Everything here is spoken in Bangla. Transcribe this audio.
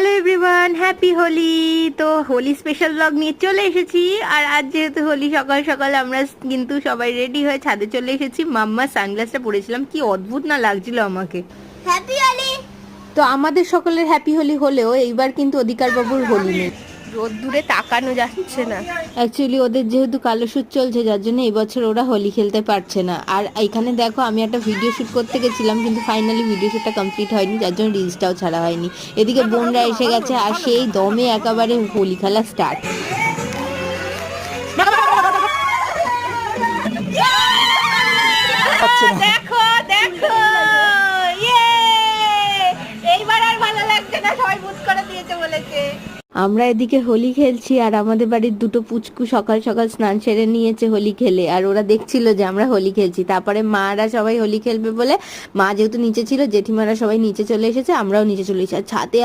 Hello everyone, happy Holi. তো হোলি স্পেশাল ব্লগ নিয়ে চলে এসেছি। আর আজ যেহেতু হোলি, সকাল সকাল আমরা কিন্তু সবাই রেডি হয়ে ছাদে চলে এসেছি। মাম্মা সানগ্লাসটা পরেছিলাম, কি অদ্ভুত না লাগছিল আমাকে। হ্যাপি হোলি। তো আমাদের সকলের হ্যাপি হোলি হলেও এইবার কিন্তু অধিকার বাবুর হোলি নেই। রোদ্দুরে তাকানো যাচ্ছে না। অ্যাকচুয়ালি ওদের যেহেতু কালো সুদ চলছে, যার জন্য এই বছর ওরা হোলি খেলতে পারছে না। আর এখানে দেখো, আমি একটা ভিডিও শ্যুট করতে গেছিলাম, কিন্তু ফাইনালি ভিডিও শ্যুটটা কমপ্লিট হয়নি, যার জন্য রিলসটাও ছাড়া হয়নি। এদিকে বোনরা এসে গেছে আর সেই দমে একেবারে হোলি খেলা স্টার্ট। দেখো দেখো, ইয়ে, এইবার আর ভালো লাগছে না, সবাই বুঝ করে দিয়েছে বলেছে। আমরা এদিকে হোলি খেলছি, আর আমাদের বাড়ির দুটো পুচকু সকাল সকাল স্নান সেরে নিয়েছে হোলি খেলে। আর ওরা দেখছিল যে আমরা হোলি খেলছি। তারপরে মারা সবাই হোলি খেলবে বলে, মা যেহেতু নিচে ছিল, জেঠিমারা সবাই নিচে চলে এসেছে, আমরাও নিচে চলে এসেছি। আর ছাদে